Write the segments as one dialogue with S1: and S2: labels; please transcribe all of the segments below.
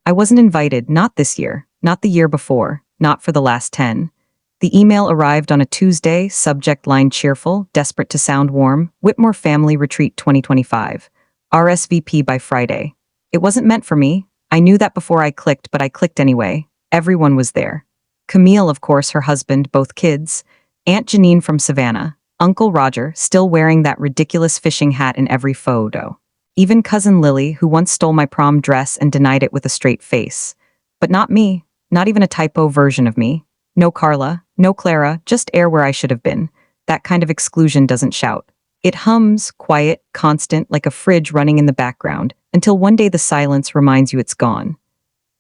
S1: I wasn't invited, not this year, not the year before, not for the last 10. The email arrived on a Tuesday, subject line cheerful, desperate to sound warm, Whitmore Family Retreat 2025. RSVP by Friday. It wasn't meant for me. I knew that before I clicked, but I clicked anyway. Everyone was there. Camille, of course, her husband, both kids, Aunt Janine from Savannah, Uncle Roger, still wearing that ridiculous fishing hat in every photo. Even Cousin Lily, who once stole my prom dress and denied it with a straight face. But not me, not even a typo version of me. No Carla, no Clara, just air where I should have been. That kind of exclusion doesn't shout. It hums, quiet, constant, like a fridge running in the background, until one day the silence reminds you it's gone.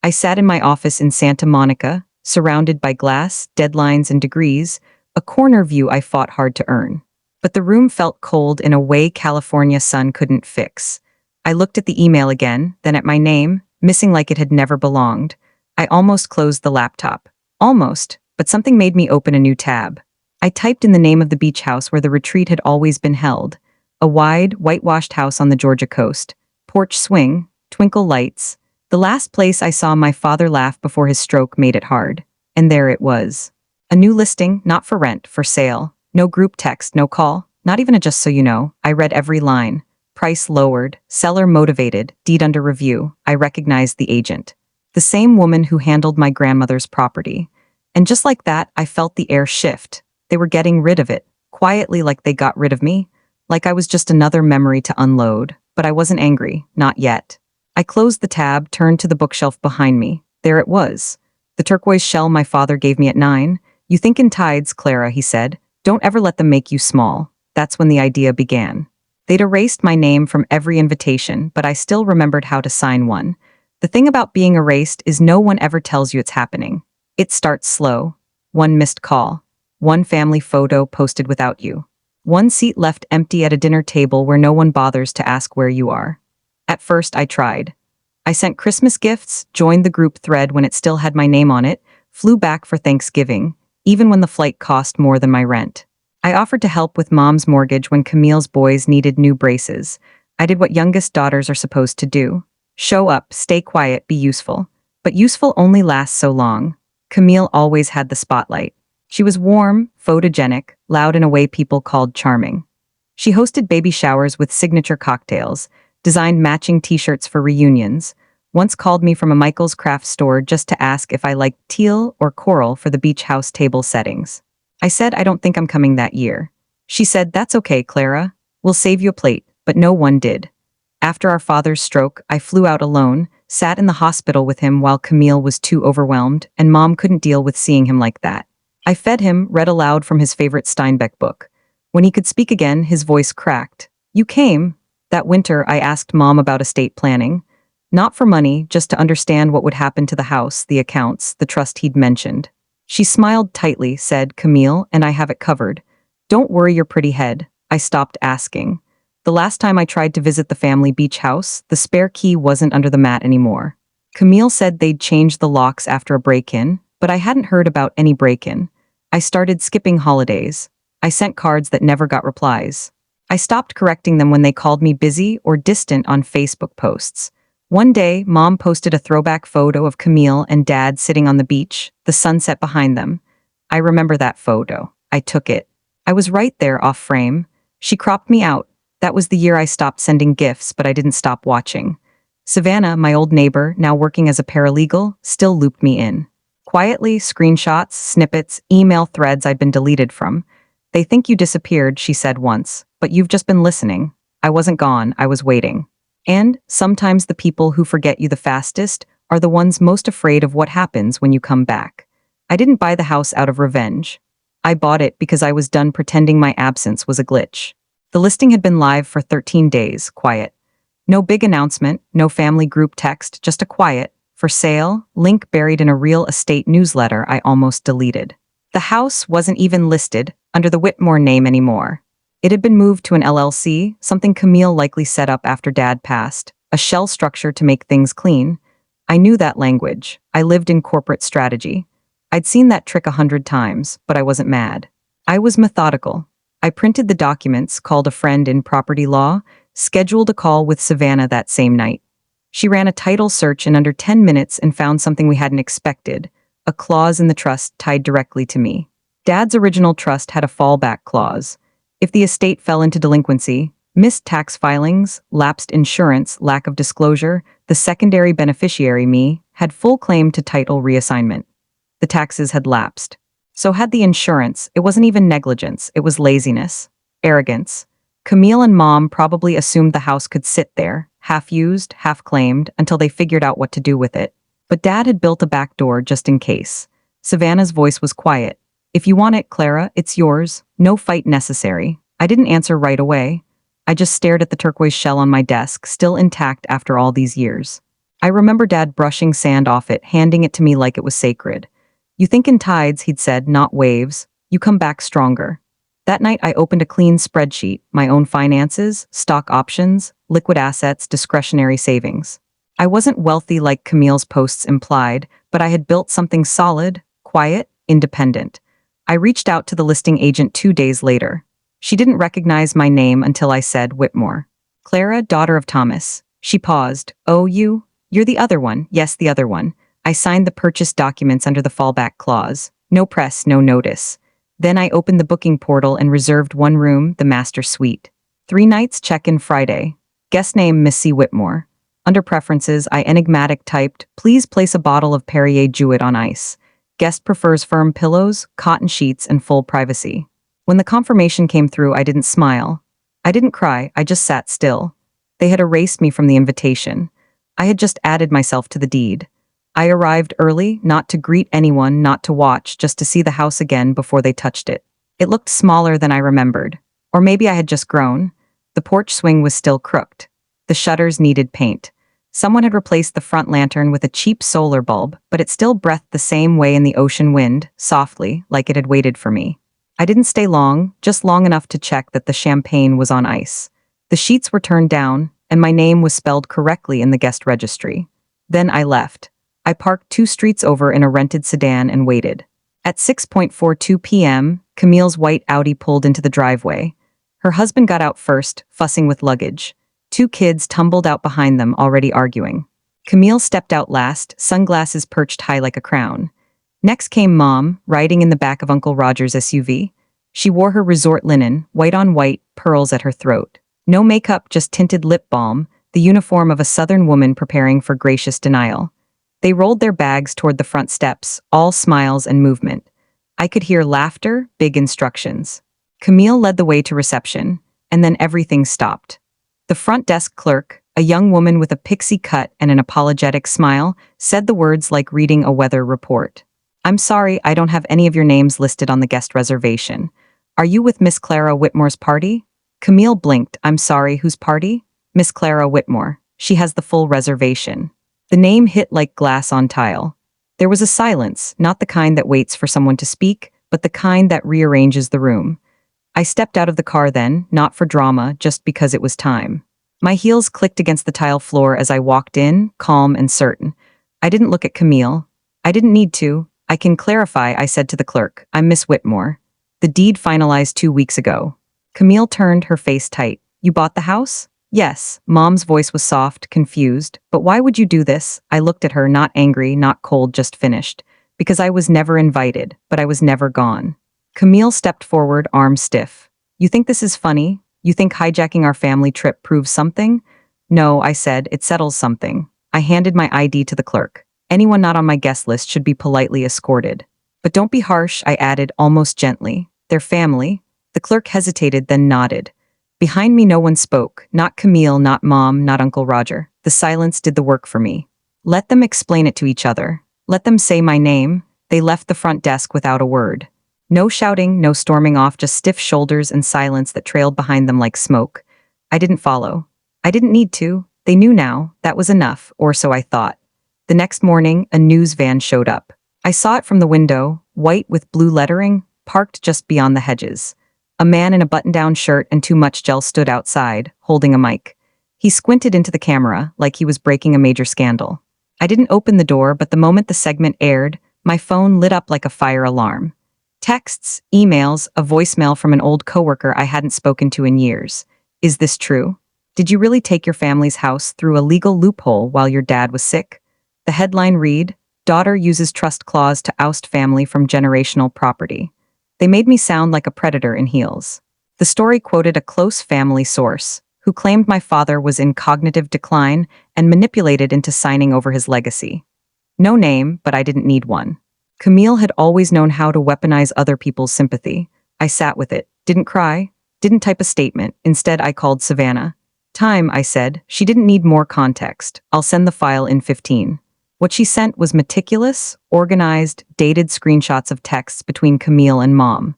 S1: I sat in my office in Santa Monica, surrounded by glass, deadlines, and degrees, a corner view I fought hard to earn. But the room felt cold in a way California sun couldn't fix. I looked at the email again, then at my name, missing like it had never belonged. I almost closed the laptop. Almost, but something made me open a new tab. I typed in the name of the beach house where the retreat had always been held. A wide, whitewashed house on the Georgia coast. Porch swing, twinkle lights. The last place I saw my father laugh before his stroke made it hard. And there it was. A new listing, not for rent, for sale. No group text, no call, not even a just so you know. I read every line. Price lowered, seller motivated, deed under review. I recognized the agent. The same woman who handled my grandmother's property. And just like that, I felt the air shift. They were getting rid of it, quietly like they got rid of me. Like I was just another memory to unload. But I wasn't angry, not yet. I closed the tab, turned to the bookshelf behind me. There it was. The turquoise shell my father gave me at 9. You think in tides, Clara, he said. Don't ever let them make you small. That's when the idea began. They'd erased my name from every invitation, but I still remembered how to sign one. The thing about being erased is no one ever tells you it's happening. It starts slow. One missed call. One family photo posted without you. One seat left empty at a dinner table where no one bothers to ask where you are. At first, I tried. I sent Christmas gifts, joined the group thread when it still had my name on it, flew back for Thanksgiving, even when the flight cost more than my rent. I offered to help with Mom's mortgage when Camille's boys needed new braces. I did what youngest daughters are supposed to do. Show up, stay quiet, be useful. But useful only lasts so long. Camille always had the spotlight. She was warm, photogenic, loud in a way people called charming. She hosted baby showers with signature cocktails, designed matching t-shirts for reunions, once called me from a Michael's craft store just to ask if I liked teal or coral for the beach house table settings. I said I don't think I'm coming that year. She said, that's okay, Clara. We'll save you a plate, but no one did. After our father's stroke, I flew out alone, sat in the hospital with him while Camille was too overwhelmed, and Mom couldn't deal with seeing him like that. I fed him, read aloud from his favorite Steinbeck book. When he could speak again, his voice cracked. You came. That winter, I asked Mom about estate planning. Not for money, just to understand what would happen to the house, the accounts, the trust he'd mentioned. She smiled tightly, said, Camille, and I have it covered. Don't worry your pretty head. I stopped asking. The last time I tried to visit the family beach house, the spare key wasn't under the mat anymore. Camille said they'd changed the locks after a break-in, but I hadn't heard about any break-in. I started skipping holidays. I sent cards that never got replies. I stopped correcting them when they called me busy or distant on Facebook posts. One day, Mom posted a throwback photo of Camille and Dad sitting on the beach, the sunset behind them. I remember that photo. I took it. I was right there off frame. She cropped me out. That was the year I stopped sending gifts, but I didn't stop watching. Savannah, my old neighbor, now working as a paralegal, still looped me in. Quietly, screenshots, snippets, email threads I'd been deleted from. They think you disappeared, she said once, but you've just been listening. I wasn't gone, I was waiting. And sometimes the people who forget you the fastest are the ones most afraid of what happens when you come back. I didn't buy the house out of revenge. I bought it because I was done pretending my absence was a glitch. The listing had been live for 13 days, quiet. No big announcement, no family group text, just a quiet, for sale, link buried in a real estate newsletter I almost deleted. The house wasn't even listed under the Whitmore name anymore. It had been moved to an LLC, something Camille likely set up after Dad passed, a shell structure to make things clean. I knew that language. I lived in corporate strategy. I'd seen that trick 100 times, but I wasn't mad. I was methodical. I printed the documents, called a friend in property law, scheduled a call with Savannah that same night. She ran a title search in under 10 minutes and found something we hadn't expected, a clause in the trust tied directly to me. Dad's original trust had a fallback clause. If the estate fell into delinquency, missed tax filings, lapsed insurance, lack of disclosure, the secondary beneficiary, me, had full claim to title reassignment. The taxes had lapsed. So had the insurance. It wasn't even negligence, it was laziness, arrogance. Camille and Mom probably assumed the house could sit there, half used, half claimed, until they figured out what to do with it. But Dad had built a back door just in case. Savannah's voice was quiet. If you want it, Clara, it's yours. No fight necessary. I didn't answer right away. I just stared at the turquoise shell on my desk, still intact after all these years. I remember Dad brushing sand off it, handing it to me like it was sacred. You think in tides, he'd said, not waves. You come back stronger. That night I opened a clean spreadsheet, my own finances, stock options, liquid assets, discretionary savings. I wasn't wealthy like Camille's posts implied, but I had built something solid, quiet, independent. I reached out to the listing agent 2 days later. She didn't recognize my name until I said Whitmore. Clara, daughter of Thomas. She paused. Oh, you're the other one. Yes, the other one. I signed the purchase documents under the fallback clause. No press, no notice. Then I opened the booking portal and reserved one room, the master suite. 3 nights, check-in Friday. Guest name, Miss C. Whitmore. Under preferences, I enigmatic typed, please place a bottle of Perrier Jouet on ice. Guest prefers firm pillows, cotton sheets, and full privacy. When the confirmation came through, I didn't smile. I didn't cry, I just sat still. They had erased me from the invitation. I had just added myself to the deed. I arrived early, not to greet anyone, not to watch, just to see the house again before they touched it. It looked smaller than I remembered. Or maybe I had just grown. The porch swing was still crooked. The shutters needed paint. Someone had replaced the front lantern with a cheap solar bulb, but it still breathed the same way in the ocean wind, softly, like it had waited for me. I didn't stay long, just long enough to check that the champagne was on ice. The sheets were turned down, and my name was spelled correctly in the guest registry. Then I left. I parked 2 streets over in a rented sedan and waited. At 6:42 p.m., Camille's white Audi pulled into the driveway. Her husband got out first, fussing with luggage. 2 kids tumbled out behind them, already arguing. Camille stepped out last, sunglasses perched high like a crown. Next came Mom, riding in the back of Uncle Roger's SUV. She wore her resort linen, white on white, pearls at her throat. No makeup, just tinted lip balm, the uniform of a Southern woman preparing for gracious denial. They rolled their bags toward the front steps, all smiles and movement. I could hear laughter, big instructions. Camille led the way to reception, and then everything stopped. The front desk clerk, a young woman with a pixie cut and an apologetic smile, said the words like reading a weather report. I'm sorry, I don't have any of your names listed on the guest reservation. Are you with Miss Clara Whitmore's party? Camille blinked. I'm sorry, whose party? Miss Clara Whitmore. She has the full reservation. The name hit like glass on tile. There was a silence, not the kind that waits for someone to speak, but the kind that rearranges the room. I stepped out of the car then, not for drama, just because it was time. My heels clicked against the tile floor as I walked in, calm and certain. I didn't look at Camille. I didn't need to. I can clarify, I said to the clerk. I'm Miss Whitmore. The deed finalized 2 weeks ago. Camille turned, her face tight. You bought the house? Yes. Mom's voice was soft, confused. But why would you do this? I looked at her, not angry, not cold, just finished. Because I was never invited, but I was never gone. Camille stepped forward, arms stiff. You think this is funny? You think hijacking our family trip proves something? No, I said, it settles something. I handed my ID to the clerk. Anyone not on my guest list should be politely escorted. But don't be harsh, I added, almost gently. They're family. The clerk hesitated, then nodded. Behind me no one spoke, not Camille, not Mom, not Uncle Roger. The silence did the work for me. Let them explain it to each other. Let them say my name. They left the front desk without a word. No shouting, no storming off, just stiff shoulders and silence that trailed behind them like smoke. I didn't follow. I didn't need to. They knew now. That was enough, or so I thought. The next morning, a news van showed up. I saw it from the window, white with blue lettering, parked just beyond the hedges. A man in a button-down shirt and too much gel stood outside, holding a mic. He squinted into the camera, like he was breaking a major scandal. I didn't open the door, but the moment the segment aired, my phone lit up like a fire alarm. Texts, emails, a voicemail from an old coworker I hadn't spoken to in years. Is this true? Did you really take your family's house through a legal loophole while your dad was sick? The headline read, Daughter uses trust clause to oust family from generational property. They made me sound like a predator in heels. The story quoted a close family source, who claimed my father was in cognitive decline and manipulated into signing over his legacy. No name, but I didn't need one. Camille had always known how to weaponize other people's sympathy. I sat with it, didn't cry, didn't type a statement. Instead, I called Savannah. Time, I said. She didn't need more context. I'll send the file in 15. What she sent was meticulous, organized, dated screenshots of texts between Camille and Mom.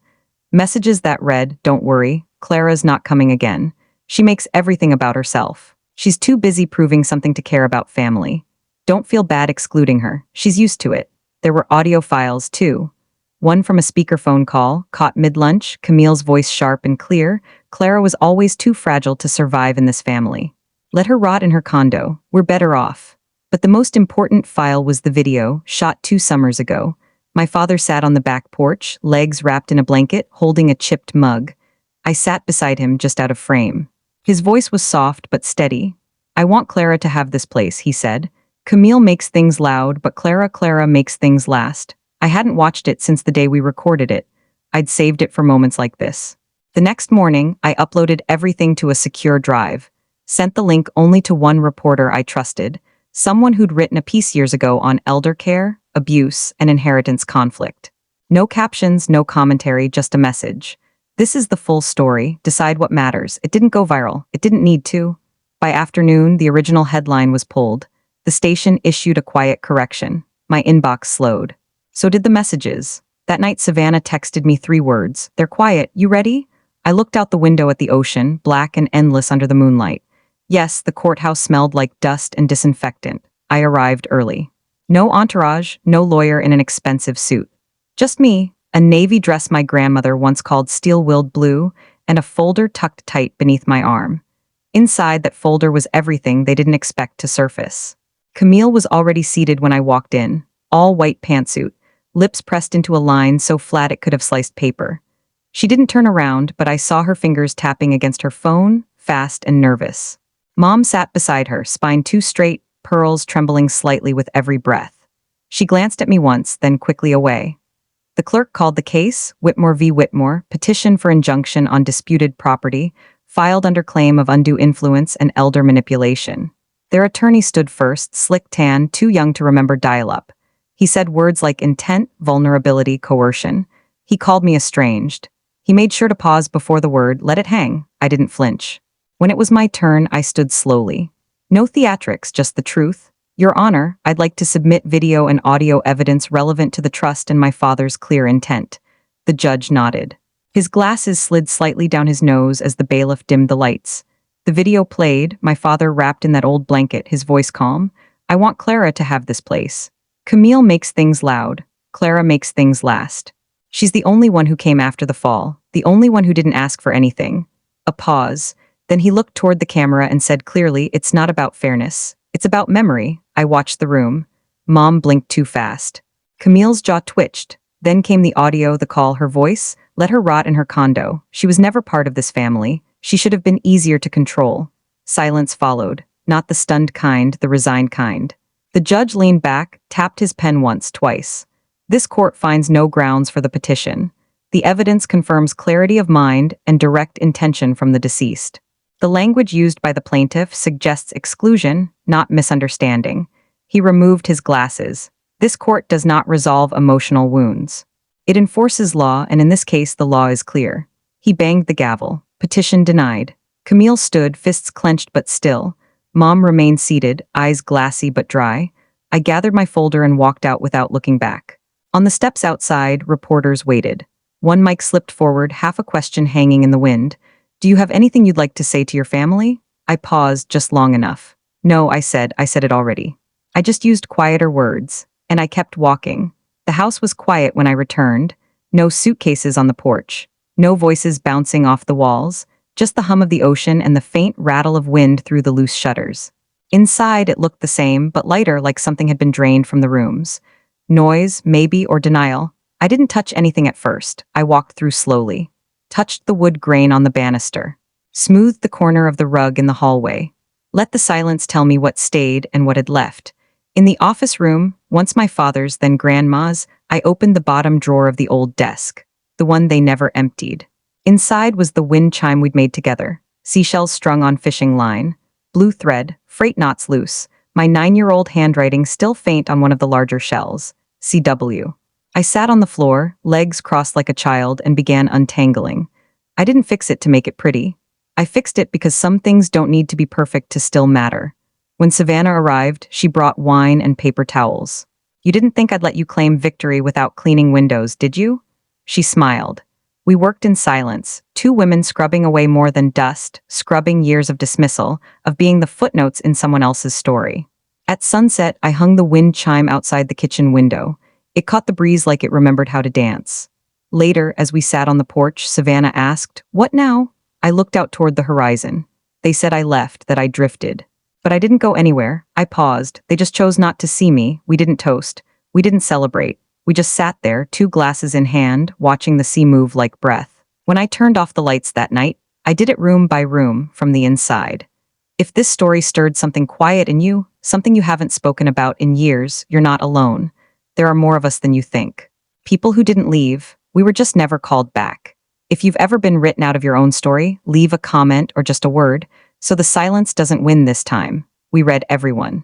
S1: Messages that read, Don't worry, Clara's not coming again. She makes everything about herself. She's too busy proving something to care about family. Don't feel bad excluding her. She's used to it. There were audio files, too. One from a speakerphone call, caught mid-lunch, Camille's voice sharp and clear. Clara was always too fragile to survive in this family. Let her rot in her condo. We're better off. But the most important file was the video, shot 2 summers ago. My father sat on the back porch, legs wrapped in a blanket, holding a chipped mug. I sat beside him just out of frame. His voice was soft but steady. I want Clara to have this place, he said. Camille makes things loud, but Clara makes things last. I hadn't watched it since the day we recorded it. I'd saved it for moments like this. The next morning, I uploaded everything to a secure drive, sent the link only to one reporter I trusted, someone who'd written a piece years ago on elder care, abuse, and inheritance conflict. No captions, no commentary, just a message. This is the full story. Decide what matters. It didn't go viral. It didn't need to. By afternoon, the original headline was pulled. The station issued a quiet correction. My inbox slowed. So did the messages. That night, Savannah texted me 3 words. They're quiet. You ready? I looked out the window at the ocean, black and endless under the moonlight. Yes, the courthouse smelled like dust and disinfectant. I arrived early. No entourage, no lawyer in an expensive suit. Just me, a navy dress my grandmother once called steel-willed blue, and a folder tucked tight beneath my arm. Inside that folder was everything they didn't expect to surface. Camille was already seated when I walked in, all white pantsuit, lips pressed into a line so flat it could have sliced paper. She didn't turn around, but I saw her fingers tapping against her phone, fast and nervous. Mom sat beside her, spine too straight, pearls trembling slightly with every breath. She glanced at me once, then quickly away. The clerk called the case, Whitmore v. Whitmore, petition for injunction on disputed property, filed under claim of undue influence and elder manipulation. Their attorney stood first, slick tan, too young to remember dial-up. He said words like intent, vulnerability, coercion. He called me estranged. He made sure to pause before the word, let it hang. I didn't flinch. When it was my turn, I stood slowly. No theatrics, just the truth. Your Honor, I'd like to submit video and audio evidence relevant to the trust and my father's clear intent. The judge nodded. His glasses slid slightly down his nose as the bailiff dimmed the lights. The video played, my father wrapped in that old blanket, his voice calm. I want Clara to have this place. Camille makes things loud. Clara makes things last. She's the only one who came after the fall, the only one who didn't ask for anything. A pause. Then he looked toward the camera and said clearly, it's not about fairness. It's about memory. I watched the room. Mom blinked too fast. Camille's jaw twitched. Then came the audio, the call, her voice. Let her rot in her condo. She was never part of this family. She should have been easier to control. Silence followed. Not the stunned kind, the resigned kind. The judge leaned back, tapped his pen once, twice. This court finds no grounds for the petition. The evidence confirms clarity of mind and direct intention from the deceased. The language used by the plaintiff suggests exclusion, not misunderstanding. He removed his glasses. This court does not resolve emotional wounds. It enforces law, and in this case the law is clear. He banged the gavel. Petition denied. Camille stood, fists clenched but still. Mom remained seated, eyes glassy but dry. I gathered my folder and walked out without looking back. On the steps outside, reporters waited. One mic slipped forward, half a question hanging in the wind. Do you have anything you'd like to say to your family? I paused just long enough. No, I said it already. I just used quieter words. And I kept walking. The house was quiet when I returned. No suitcases on the porch. No voices bouncing off the walls. Just the hum of the ocean and the faint rattle of wind through the loose shutters. Inside, it looked the same, but lighter, like something had been drained from the rooms. Noise, maybe, or denial. I didn't touch anything at first. I walked through slowly. Touched the wood grain on the banister. Smoothed the corner of the rug in the hallway. Let the silence tell me what stayed and what had left. In the office room, once my father's, then grandma's, I opened the bottom drawer of the old desk, the one they never emptied. Inside was the wind chime we'd made together, seashells strung on fishing line, blue thread, freight knots loose, my 9-year-old handwriting still faint on one of the larger shells, CW. I sat on the floor, legs crossed like a child, and began untangling. I didn't fix it to make it pretty. I fixed it because some things don't need to be perfect to still matter. When Savannah arrived, she brought wine and paper towels. You didn't think I'd let you claim victory without cleaning windows, did you? She smiled. We worked in silence, two women scrubbing away more than dust, scrubbing years of dismissal, of being the footnotes in someone else's story. At sunset, I hung the wind chime outside the kitchen window. It caught the breeze like it remembered how to dance. Later, as we sat on the porch, Savannah asked, "What now?" I looked out toward the horizon. They said I left, that I drifted. But I didn't go anywhere. I paused. They just chose not to see me. We didn't toast. We didn't celebrate. We just sat there, 2 glasses in hand, watching the sea move like breath. When I turned off the lights that night, I did it room by room, from the inside. If this story stirred something quiet in you, something you haven't spoken about in years, you're not alone. There are more of us than you think. People who didn't leave, we were just never called back. If you've ever been written out of your own story, leave a comment or just a word, so the silence doesn't win this time. We read everyone.